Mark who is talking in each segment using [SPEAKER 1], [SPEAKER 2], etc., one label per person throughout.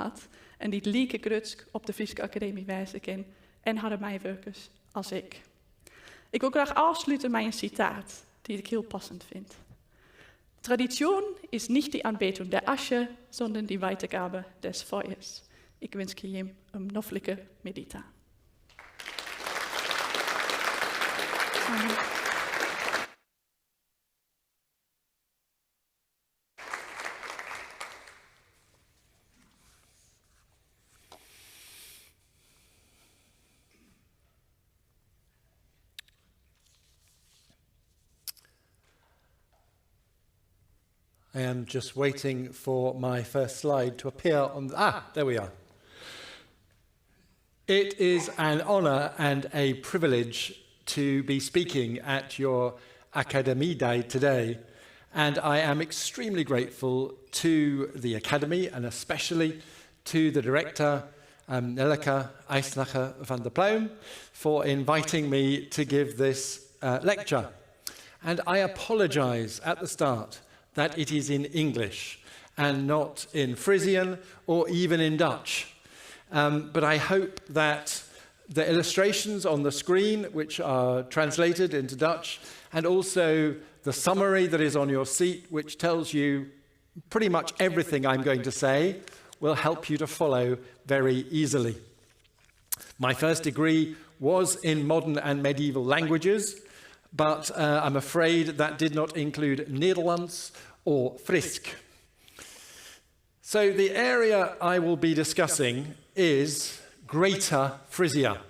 [SPEAKER 1] had en die lieke grutsk op de Friese Academie wijzen kan en hadden mij werkers als ik. Ik wil graag afsluiten met een citaat die ik heel passend vind. Tradition ist nicht die Anbetung der Asche, sondern die Weitergabe des Feuers. Ik wens je een noffelijke medita. Amen.
[SPEAKER 2] I am just waiting for my first slide to appear on there we are. It is an honor and a privilege to be speaking at your Akademydei today, and I am extremely grateful to the Academy and especially to the director, Nelleke IJsnacher van der Pluim, for inviting me to give this lecture. And I apologize at the start that it is in English and not in Frisian or even in Dutch. But I hope that the illustrations on the screen, which are translated into Dutch, and also the summary that is on your seat, which tells you pretty much everything I'm going to say, will help you to follow very easily. My first degree was in modern and medieval languages, but I'm afraid that did not include Nederlands or Frisk. So the area I will be discussing is Greater Frisia.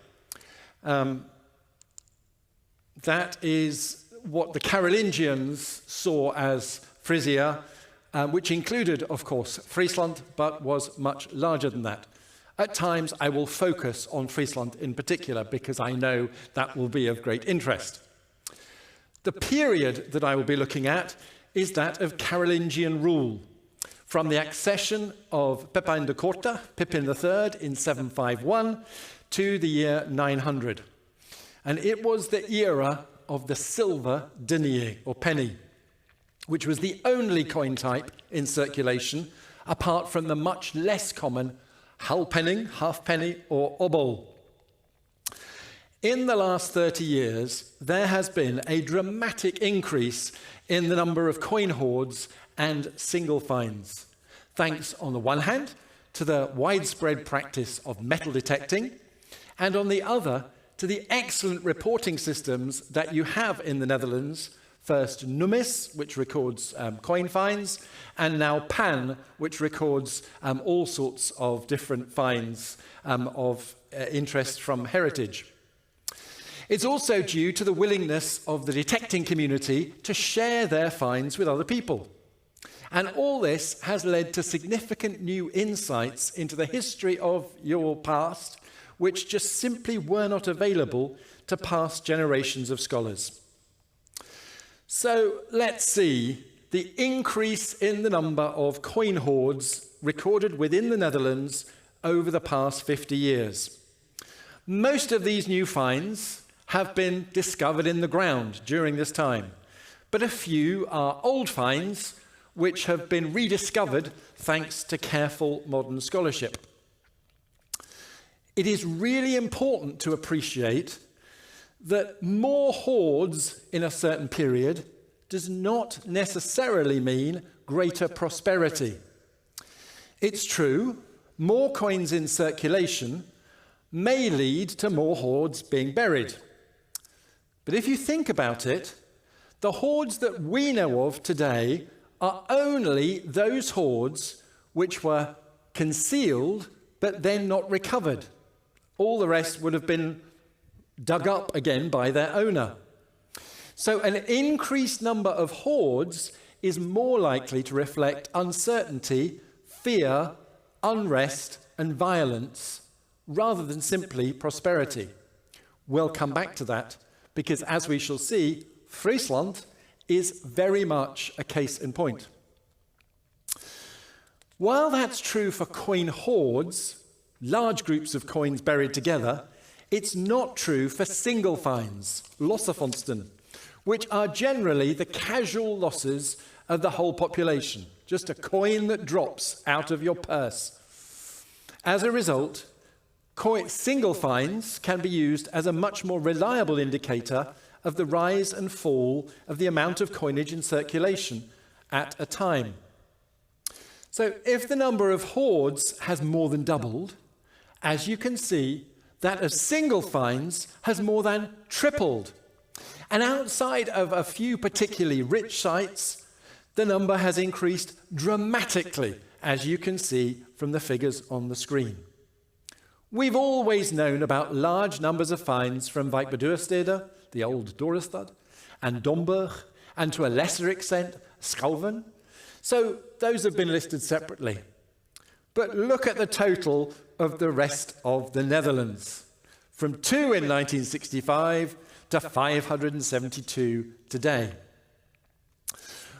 [SPEAKER 2] That is what the Carolingians saw as Frisia, which included, of course, Friesland, but was much larger than that. At times, I will focus on Friesland in particular, because I know that will be of great interest. The period that I will be looking at is that of Carolingian rule, from the accession of Pepin de Korte, Pippin III, in 751, to the year 900. And it was the era of the silver denier, or penny, which was the only coin type in circulation, apart from the much less common halfpenning, halfpenny, or obol. In the last 30 years, there has been a dramatic increase in the number of coin hoards and single finds, thanks on the one hand to the widespread practice of metal detecting, and on the other to the excellent reporting systems that you have in the Netherlands, first Numis, which records coin finds, and now Pan, which records all sorts of different finds of interest from heritage. It's also due to the willingness of the detecting community to share their finds with other people. And all this has led to significant new insights into the history of your past, which just simply were not available to past generations of scholars. So let's see the increase in the number of coin hoards recorded within the Netherlands over the past 50 years. Most of these new finds have been discovered in the ground during this time, but a few are old finds which have been rediscovered thanks to careful modern scholarship. It is really important to appreciate that more hoards in a certain period does not necessarily mean greater prosperity. It's true, more coins in circulation may lead to more hoards being buried. But if you think about it, the hoards that we know of today are only those hoards which were concealed but then not recovered. All the rest would have been dug up again by their owner. So an increased number of hoards is more likely to reflect uncertainty, fear, unrest, and violence, rather than simply prosperity. We'll come back to that, because as we shall see, Friesland is very much a case in point. While that's true for coin hoards, large groups of coins buried together, it's not true for single finds, lossevondsten, which are generally the casual losses of the whole population, just a coin that drops out of your purse. As a result, single finds can be used as a much more reliable indicator of the rise and fall of the amount of coinage in circulation at a time. So if the number of hoards has more than doubled, as you can see, that of single finds has more than tripled. And outside of a few particularly rich sites, the number has increased dramatically, as you can see from the figures on the screen. We've always known about large numbers of finds from Wijk bij Duurstede, the old Dorestad, and Domburg, and to a lesser extent, Schouwen. So those have been listed separately. But look at the total of the rest of the Netherlands, from 2 in 1965 to 572 today.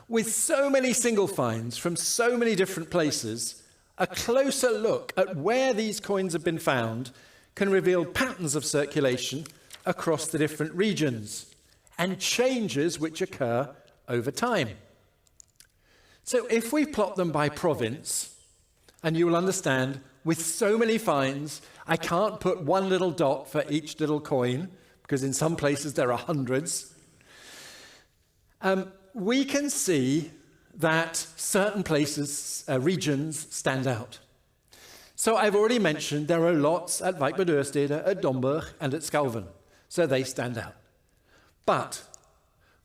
[SPEAKER 2] With so many single finds from so many different places, a closer look at where these coins have been found can reveal patterns of circulation across the different regions and changes which occur over time. So if we plot them by province, and you will understand, with so many finds, I can't put one little dot for each little coin, because in some places there are hundreds. We can see that certain places, regions, stand out. So I've already mentioned there are lots at Wijk bij Duurstede, at Domburg, and at Schouwen. So they stand out. But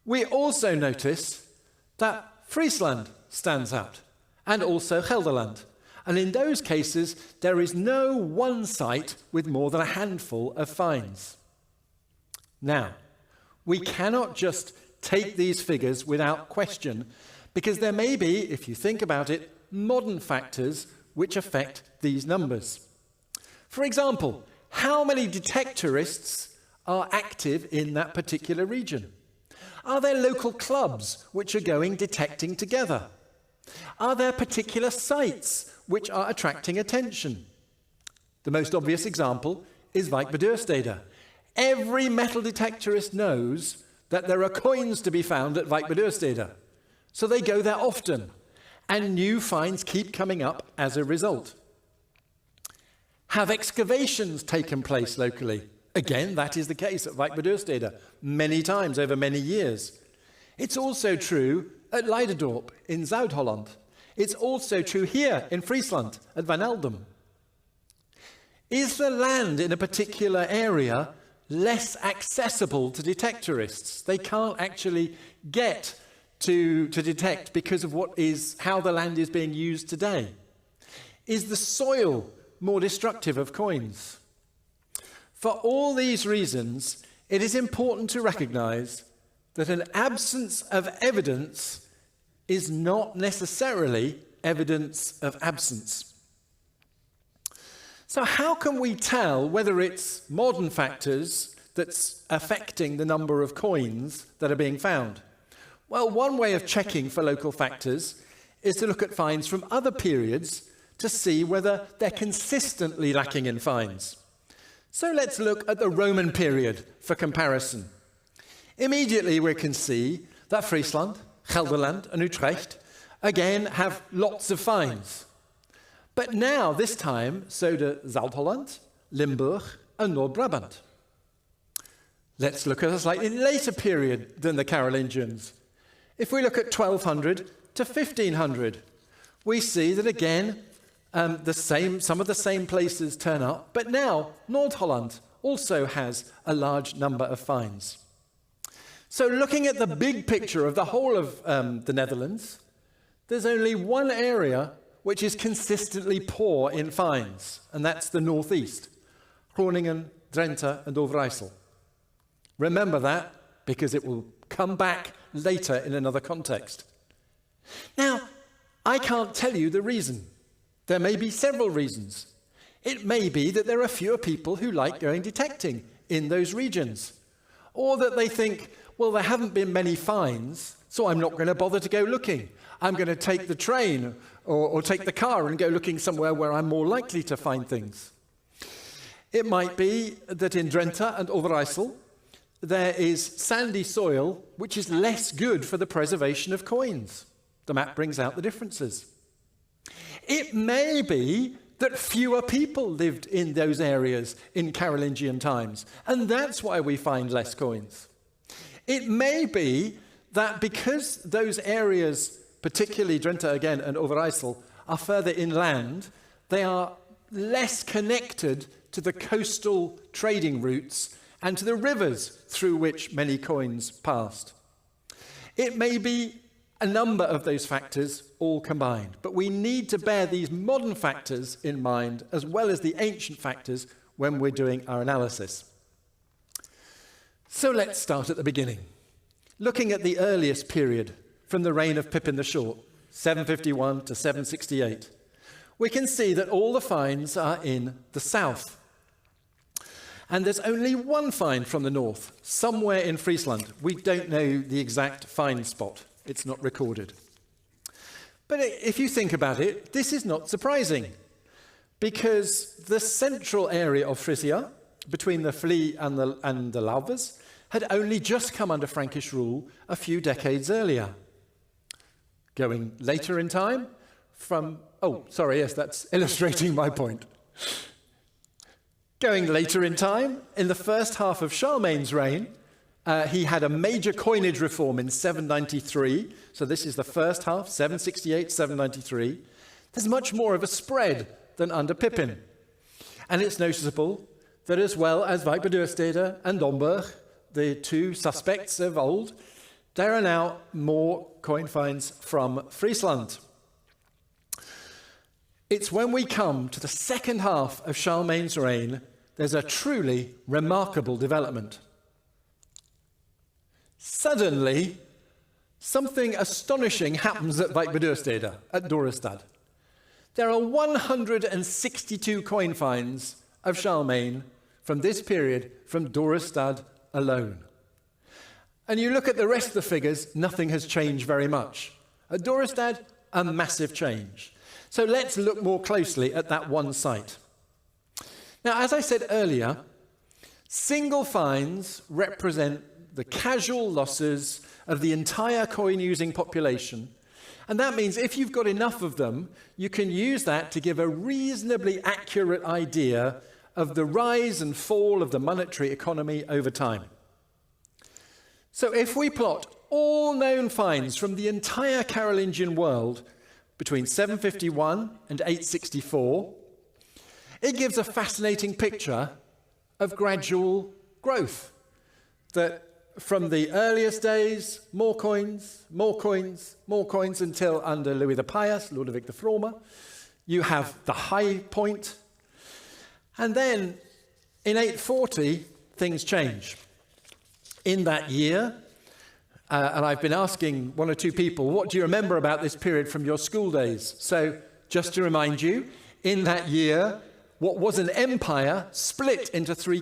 [SPEAKER 2] we also notice that Friesland stands out, and also Gelderland. And in those cases, there is no one site with more than a handful of finds. Now, we cannot just take these figures without question, because there may be, if you think about it, modern factors which affect these numbers. For example, how many detectorists are active in that particular region? Are there local clubs which are going detecting together? Are there particular sites which are attracting attention? The most obvious example is Wijk bij Duurstede. Every metal detectorist knows that there are coins to be found at Wijk bij Duurstede, so they go there often, and new finds keep coming up as a result. Have excavations taken place locally? Again, that is the case at Wijk bij Duurstede, many times over many years. It's also true at Leiderdorp in Zuid-Holland. It's also true here in Friesland at Van Eldum. Is the land in a particular area less accessible to detectorists? They can't actually get to detect because of how the land is being used today. Is the soil more destructive of coins? For all these reasons, it is important to recognize that an absence of evidence is not necessarily evidence of absence. So how can we tell whether it's modern factors that's affecting the number of coins that are being found? Well, one way of checking for local factors is to look at finds from other periods to see whether they're consistently lacking in finds. So let's look at the Roman period for comparison. Immediately we can see that Friesland, Gelderland and Utrecht again have lots of finds. But now, this time, so do Zuid-Holland, Limburg and Noord-Brabant. Let's look at a slightly later period than the Carolingians. If we look at 1200 to 1500, we see that again some of the same places turn up, but now Noord-Holland also has a large number of finds. So looking at the big picture of the whole of the Netherlands, there's only one area which is consistently poor in finds, and that's the northeast, Groningen, Drenthe and Overijssel. Remember that, because it will come back later in another context. Now, I can't tell you the reason. There may be several reasons. It may be that there are fewer people who like going detecting in those regions, or that they think, well, there haven't been many finds, so I'm not going to bother to go looking. I'm going to take the train or take the car and go looking somewhere where I'm more likely to find things. It might be that in Drenthe and Overijssel, there is sandy soil which is less good for the preservation of coins. The map brings out the differences. It may be that fewer people lived in those areas in Carolingian times, and that's why we find less coins. It may be that because those areas, particularly Drenthe again and Overijssel, are further inland, they are less connected to the coastal trading routes and to the rivers through which many coins passed. It may be a number of those factors all combined, but we need to bear these modern factors in mind as well as the ancient factors when we're doing our analysis. So let's start at the beginning, looking at the earliest period from the reign of Pippin the Short, 751 to 768. We can see that all the finds are in the south. And there's only one find from the north, somewhere in Friesland. We don't know the exact find spot. It's not recorded. But if you think about it, this is not surprising, because the central area of Frisia, between the Vlie and the Lauwers, had only just come under Frankish rule a few decades earlier. Going later in time from... Oh, sorry, yes, that's illustrating my point. Going later in time, in the first half of Charlemagne's reign, he had a major coinage reform in 793. So this is the first half, 768, 793. There's much more of a spread than under Pippin. And it's noticeable that as well as Wijk bij Duurstede and Domburg, the two suspects of old, there are now more coin finds from Friesland. It's when we come to the second half of Charlemagne's reign, there's a truly remarkable development. Suddenly, something astonishing happens at Wijk bij Duurstede, at Dorestad. There are 162 coin finds of Charlemagne from this period from Dorestad alone. And you look at the rest of the figures, nothing has changed very much. At Dorestad, a massive change. So let's look more closely at that one site. Now, as I said earlier, single finds represent the casual losses of the entire coin-using population. And that means if you've got enough of them, you can use that to give a reasonably accurate idea of the rise and fall of the monetary economy over time. So if we plot all known finds from the entire Carolingian world between 751 and 864, it gives a fascinating picture of gradual growth. That from the earliest days, more coins, more coins, more coins, until under Louis the Pious, Lodewijk the Vrome, you have the high point. And then in 840, things change. In that year, and I've been asking one or two people, what do you remember about this period from your school days? So just to remind you, in that year, what was an empire split into three